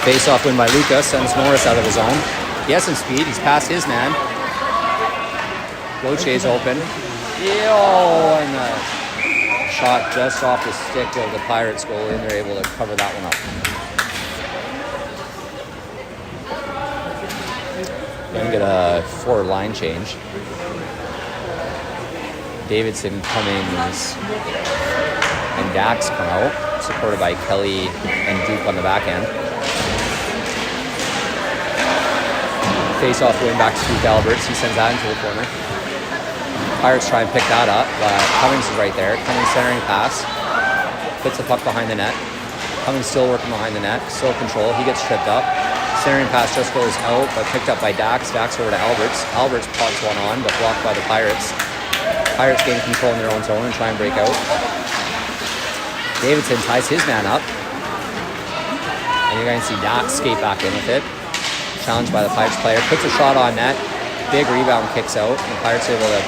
Speaker 1: Face-off win by Luca, sends Norris out of his zone. He has some speed, he's past his man. Loche's open. And the shot just off the stick of the Pirates goal, and they're able to cover that one up. Gonna get a 4 line change. Davidson, Cummings, and Dax come out, supported by Kelly and Duke on the back end. Face-off win back to Duke Alberts. He sends that into the corner. Pirates try and pick that up, but Cummings is right there. Cummings centering pass. Puts the puck behind the net. Cummings still working behind the net. Still control. He gets tripped up. Centering pass just goes out, but picked up by Dax. Dax over to Alberts. Alberts pots one on, but blocked by the Pirates. Pirates gain control in their own zone and try and break out. Davidson ties his man up. And you're going to see Dax skate back in with it. Challenged by the Pirates player. Puts a shot on net. Big rebound, kicks out. And the Pirates are able to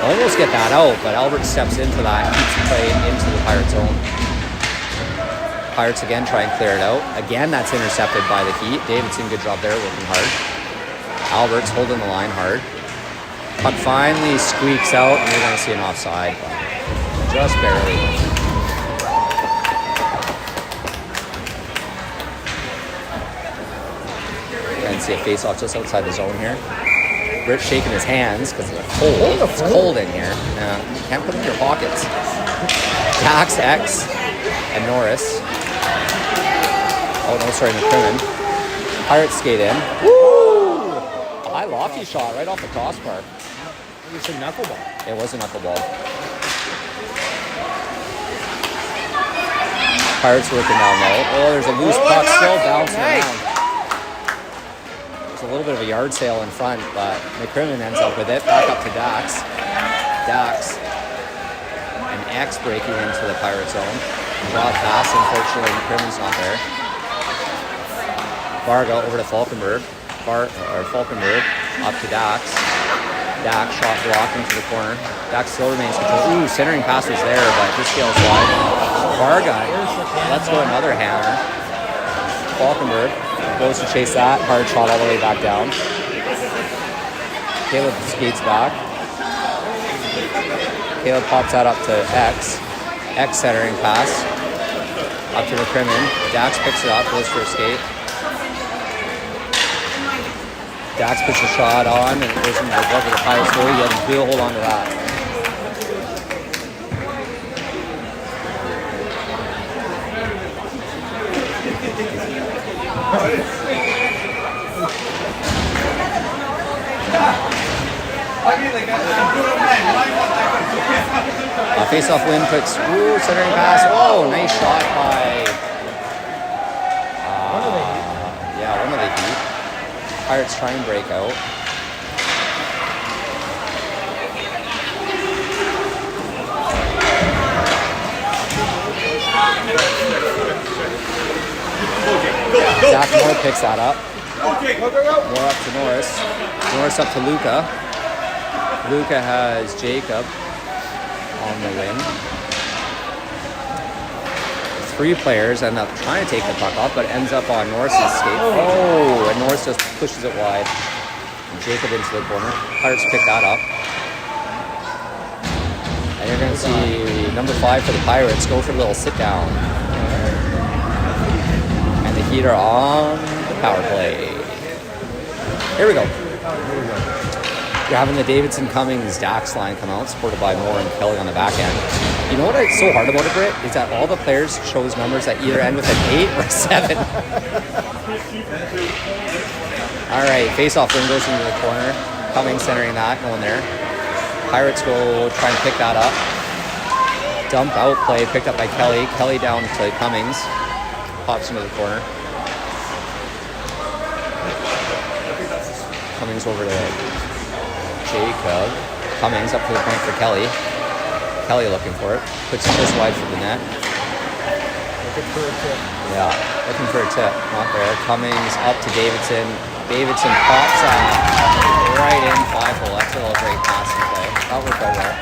Speaker 1: almost get that out, but Alberts steps into that and keeps the play into the Pirates zone. Pirates again try and clear it out. Again, that's intercepted by the Heat. Davidson, good job there, working hard. Alberts holding the line hard. Puck finally squeaks out, and you're going to see an offside. Just barely. You're going to see a face-off just outside the zone here. Britt's shaking his hands because it's cold. It's cold in here. You can't put them in your pockets. Dax, X, and Norris. Oh, no, sorry, McCrimmon. Pirates skate in. Woo! A high lofty shot right off the crossbar.
Speaker 2: It was a knuckleball.
Speaker 1: It was a knuckleball. Pirates working down low. Oh, there's a loose puck still bouncing around. There's a little bit of a yard sale in front, but McCrimmon ends up with it. Back up to Dax. Dax. And X breaking into the Pirate zone. Draw pass, unfortunately, McCrimmon's not there. Varga over to Falkenberg. Falkenberg up to Dax. Dax shot blocked into the corner. Dax still remains control. Ooh, centering pass was there, but just scales wide. Varga lets go another hammer. Falkenberg goes to chase that. Hard shot all the way back down. Caleb skates back. Caleb pops that up to X. X centering pass. Up to McCrimmon. Dax picks it up, goes for a skate. Dax puts a shot on and it goes into the glove of the Pirates goal. He has a good hold on to that. Face-off win puts centering pass. Oh, nice shot by of the Heat. Pirates try and break out. Zach Moore picks that up. Moore up to Norris. Norris up to Luca. Luca has Jacob on the wing. 3 players end up trying to take the puck off, but ends up on Norris's skate. Oh, and Norris just pushes it wide. And Jacob into the corner. Pirates pick that up. And you're going to see number 5 for the Pirates go for a little sit down. And the Heat are on the power play. Here we go. You're having the Davidson-Cummings-Dax line come out, supported by Moore and Kelly on the back end. You know what's so hard about it, Britt? Is that all the players chose numbers that either end with an 8 or a 7. All right, face-off wing goes into the corner. Cummings centering that, no one there. Pirates go try and pick that up. Dump out play, picked up by Kelly. Kelly down to Cummings. Pops into the corner. Cummings over to Jacob. Cummings up to the point for Kelly. Kelly looking for it. Puts it just wide for the net.
Speaker 2: Looking for a tip.
Speaker 1: Yeah, looking for a tip. Not there. Cummings up to Davidson. Davidson pops right in 5-hole. That's a little great passing play. That worked out well.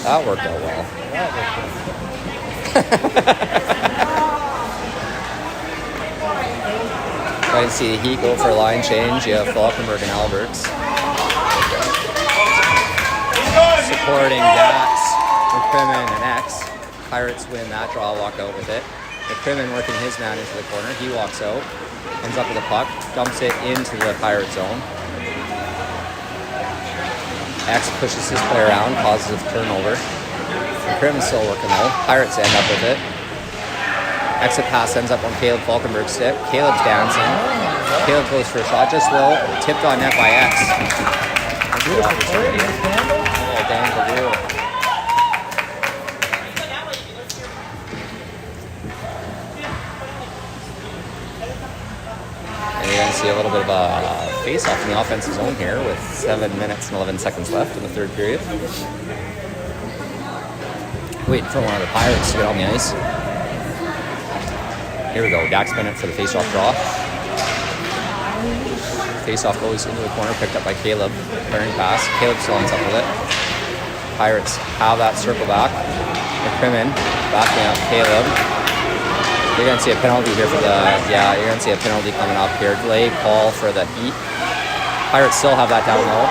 Speaker 1: That worked out well. Try to see the Heat go for a line change. You have Falkenberg and Alberts. Supporting Dax, McCrimmon, and X. Pirates win that draw, walk out with it. McCrimmon working his man into the corner. He walks out, ends up with the puck, dumps it into the Pirate zone. X pushes his play around, causes a turnover. McCrimmon's still working though. Pirates end up with it. Exit pass ends up on Caleb Falkenberg's stick. Caleb's dancing. Caleb goes for a shot, just low. Tipped on net by X.
Speaker 2: Beautiful play.
Speaker 1: Oh, dang to do. And you're going to see a little bit of a face-off in the offensive zone here with 7 minutes and 11 seconds left in the third period. Waiting for one of the Pirates to get on the ice. Here we go. Dax Bennett for the face-off draw. Face-off goes into the corner, picked up by Caleb. Clearing pass. Caleb still ends up with it. Pirates have that circle back. McCrimmon backing up Caleb. You're going to see a penalty here for the... Yeah, you're going to see a penalty coming up here. Delay call for the Heat. Pirates still have that down low.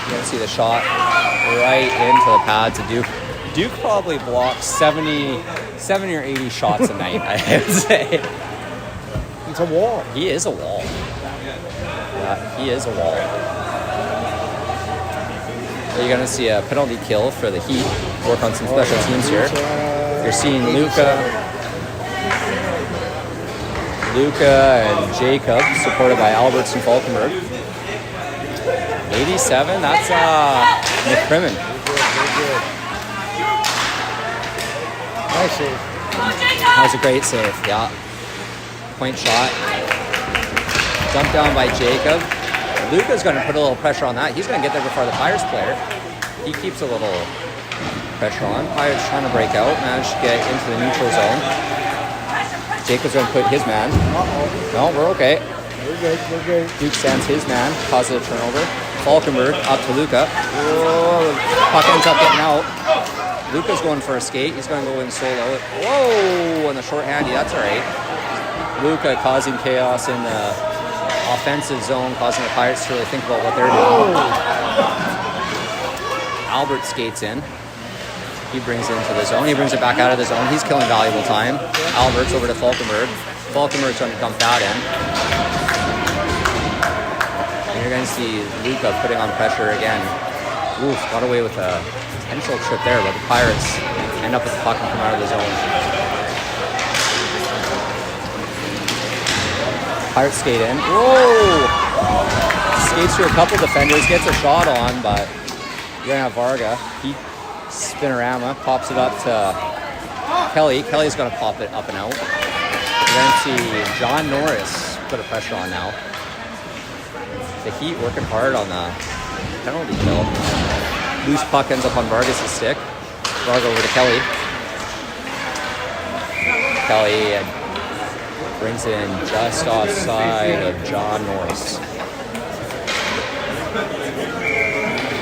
Speaker 1: You're going to see the shot right into the pad to Duke. Duke probably blocks 70 or 80 shots a night, I would say.
Speaker 2: It's a wall.
Speaker 1: He is a wall. Yeah, he is a wall. You're going to see a penalty kill for the Heat. Work on some special teams here. You're seeing Luca and Jacob, supported by Alberts and Falkenberg. 87, that's McCrimmon.
Speaker 2: Nice save.
Speaker 1: That was a great save, yeah. Point shot. Dumped down by Jacob. Luca's going to put a little pressure on that. He's going to get there before the Pirates player. He keeps a little pressure on. Pirates trying to break out. Managed to get into the neutral zone. Jacob's going to put his man. No, we're okay.
Speaker 2: We're good. We're good.
Speaker 1: Duke sends his man. Causes a turnover. Falkenberg up to Luca. Whoa. Puck ends up getting out. Luca's going for a skate. He's going to go in solo. Whoa! And the short-handy. That's all right. Luca causing chaos in the offensive zone, causing the Pirates to really think about what they're doing. Albert skates in. He brings it into the zone. He brings it back out of the zone. He's killing valuable time. Albert's over to Falkenberg. Falkenberg's going to dump that in. And you're going to see Luca putting on pressure again. Oof, got away with a potential trip there, but the Pirates end up with the puck and come out of the zone. Pirates skate in. Whoa! Skates through a couple defenders, gets a shot on, but you're going to have Varga. He Spinorama pops it up to Kelly. Kelly's going to pop it up and out. We're going to see John Norris put a pressure on now. The Heat working hard on the penalty kill. Loose puck ends up on Vargas' stick. Varga over to Kelly. Kelly brings it in just offside of John Norris.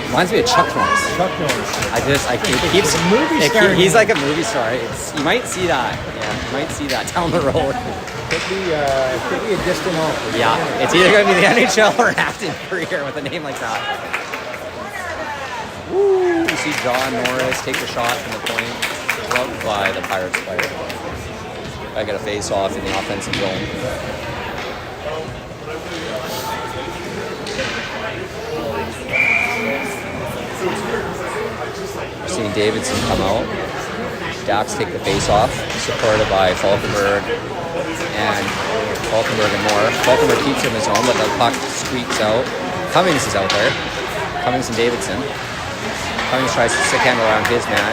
Speaker 1: Reminds me of Chuck Norris.
Speaker 2: Chuck Norris.
Speaker 1: It keeps
Speaker 2: movie star.
Speaker 1: he's like a movie star. You might see that. Yeah, you might see that down the road.
Speaker 2: Could be a distant offer.
Speaker 1: Yeah, it's either going to be the NHL or an acting career with a name like that. Woo! You see John Norris take the shot from the point, gloved by the Pirates player. I got a face-off in the offensive zone. We're seeing Davidson come out. Dax take the face-off, supported by Falkenberg and more. Falkenberg keeps him in his zone, but the puck squeaks out. Cummings is out there. Cummings and Davidson. Cummings tries to stick handle around his man.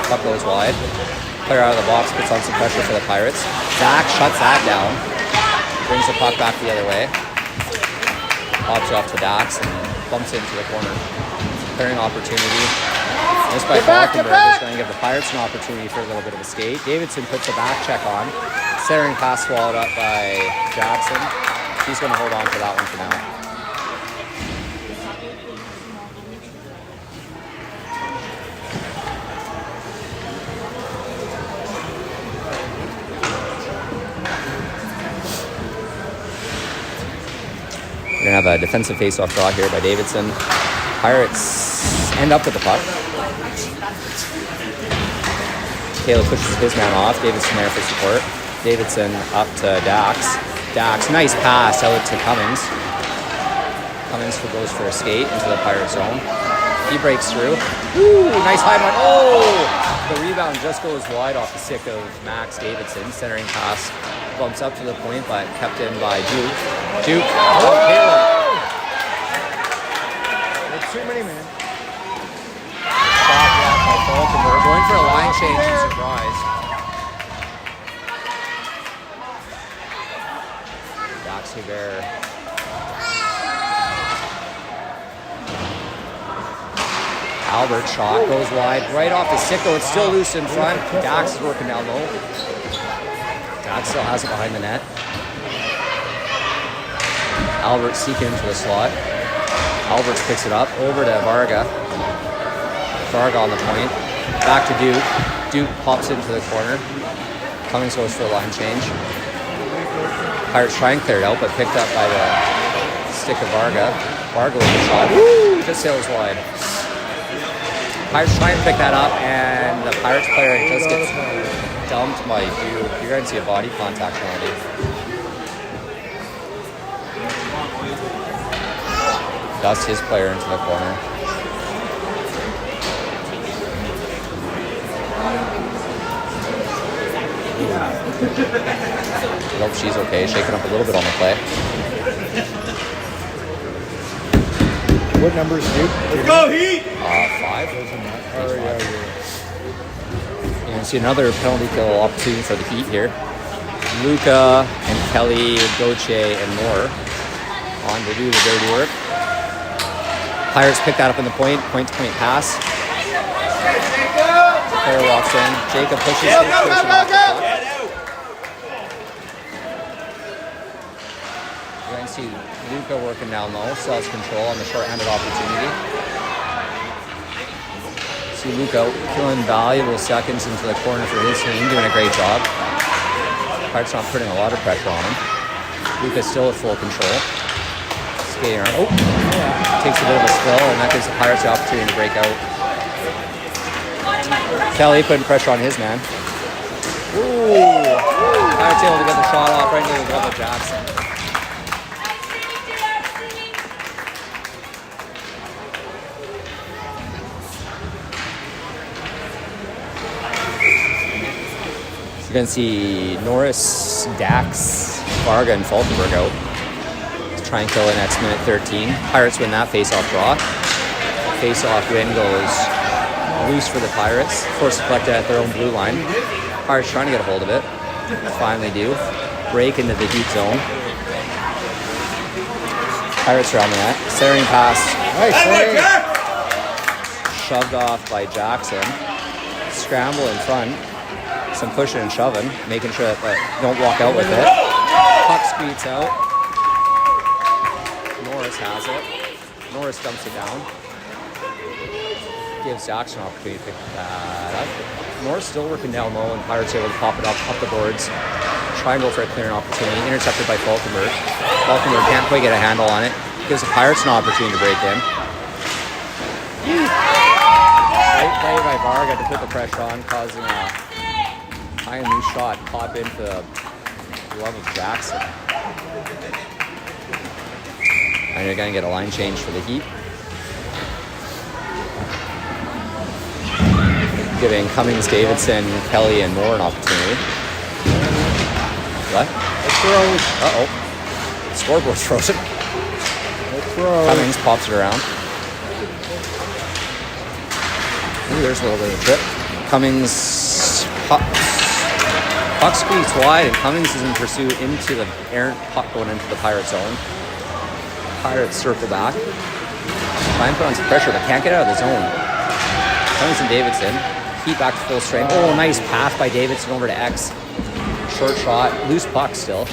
Speaker 1: Puck goes wide. Player out of the box puts on some pressure for the Pirates. Zach shuts that down. Brings the puck back the other way. Pops it off to Dax and bumps into the corner. Clearing opportunity. This by Falkenberg is going to give the Pirates an opportunity for a little bit of a skate. Davidson puts a back check on. Centering pass swallowed up by Jackson. He's going to hold on to that one for now. We're going to have a defensive face-off draw here by Davidson. Pirates end up with the puck. Taylor pushes his man off. Davidson there for support. Davidson up to Dax. Dax, nice pass out to Cummings. Cummings goes for a skate into the Pirate zone. He breaks through. Ooh, nice high one. Oh! The rebound just goes wide off the stick of Max Davidson. Centering pass bumps up to the point, but kept in by Duke. Duke. Oh, Taylor.
Speaker 2: It's too many, man.
Speaker 1: Stop that by Falkenberg. Going for a line change and surprise. Dax Hubert. Albert shot goes wide, right off the stick, though it's still loose in front. Dax is working down low. Dax still has it behind the net. Albert seeking into the slot. Alberts picks it up, over to Varga. Varga on the point. Back to Duke. Duke pops into the corner. Cummings goes for a line change. Pirates try and clear it out, but picked up by the stick of Varga. Varga with the shot. Woo! Just sails wide. Pirates try and pick that up, and the Pirates player just gets dumped by Duke. You're going to see a body contact penalty. Dusts his player into the corner. I hope she's okay. Shaking up a little bit on the play.
Speaker 2: What numbers do?
Speaker 3: Let's go, Heat!
Speaker 1: 5. You can see another penalty kill opportunity for the Heat here. Luca and Kelly, Gauthier, and Moore on to do the dirty work. Pirates pick that up in the point-to-point pass. Player walks in. Jacob pushes it. You're going to see Luca working down low. Still has control on the short-handed opportunity. See Luca killing valuable seconds into the corner for his team. Doing a great job. Pirates not putting a lot of pressure on him. Luca's still at full control. Skating around. Oh! Takes a bit of a spill, and that gives the Pirates the opportunity to break out. Kelly putting pressure on his man. Ooh! Pirates able to get the shot off right into the glove of Jackson. You're going to see Norris, Dax, Varga, and Falkenberg out. Try and kill the next minute 13. Pirates win that face-off draw. Face-off win goes loose for the Pirates. Forced to collect it at their own blue line. Pirates trying to get a hold of it. Finally do. Break into the Heat zone. Pirates around the net. Centering pass.
Speaker 2: Nice save.
Speaker 1: Shoved off by Jackson. Scramble in front. Some pushing and shoving. Making sure that don't walk out with it. Puck squeaks out. Norris has it. Norris dumps it down. Gives Jackson an opportunity to pick that up. Norris still working down low, and Pirates able to pop it up the boards. Try and go for a clearing opportunity. Intercepted by Falkenberg. Falkenberg can't quite get a handle on it. Gives the Pirates an opportunity to break in. Great play by Varga to put the pressure on, causing a high and loose shot pop into the glove of Jackson. And you're going to get a line change for the Heat. Giving Cummings, Davidson, Kelly, and Moore an opportunity. What? Uh-oh. The scoreboard's frozen. Cummings pops it around. Ooh, there's a little bit of a trip. Cummings puck squeaks wide, and Cummings is in pursuit into the errant puck going into the Pirate zone. Pirates circle back. Try and put on some pressure, but can't get out of the zone. Cummings and Davidson. Heat back to full strength. Oh, nice pass by Davidson over to X. Short shot. Loose puck still.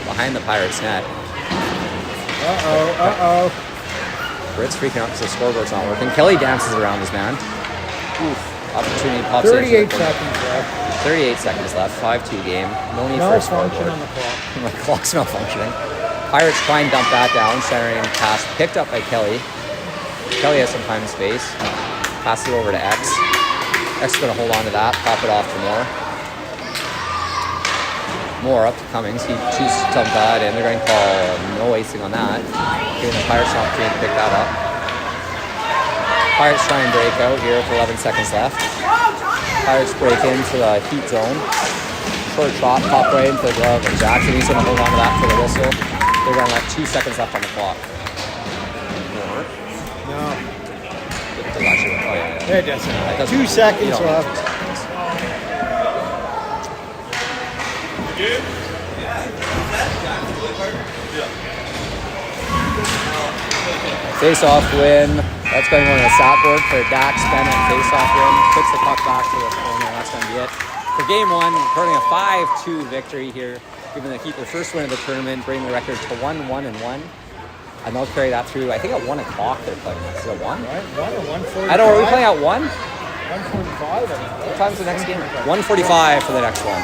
Speaker 1: Behind the Pirates net. Britt's freaking out because the scoreboard's not working. Kelly dances around his man. Oof. Opportunity pops
Speaker 2: 38 seconds left.
Speaker 1: 38 seconds left. 5-2 game. No need for a scoreboard.
Speaker 2: On the clock.
Speaker 1: The clock's malfunctioning. Pirates try and dump that down. Centering pass picked up by Kelly. Kelly has some time and space. Pass it over to X. X is going to hold on to that. Pop it off to Moore. Moore up to Cummings. He chooses to dump that in. They're going to call no icing on that. Giving the Pirates an opportunity to pick that up. Pirates try and break out here with 11 seconds left. Pirates break into the Heat zone. Short shot, pop right into the glove, and Jackson, he's going to hold on to that for the whistle. They're going to let 2 seconds left on the clock.
Speaker 2: No.
Speaker 1: Oh, yeah.
Speaker 2: It doesn't. 2 seconds left.
Speaker 1: Face-off win. That's going on a stat board for Dax Bennett. Face-off win. Puts the puck back to the corner. That's going to be it. For game one, recording a 5-2 victory here. Giving the Heat their first win of the tournament, bringing the record to 1-1-1. And they'll carry that through. I think at 1 o'clock they're playing. Is it 1?
Speaker 2: Right, 1 or 1:45?
Speaker 1: I don't know. Are we playing at 1?
Speaker 2: 1:45.
Speaker 1: What time's the next game? 1:45 for the next one.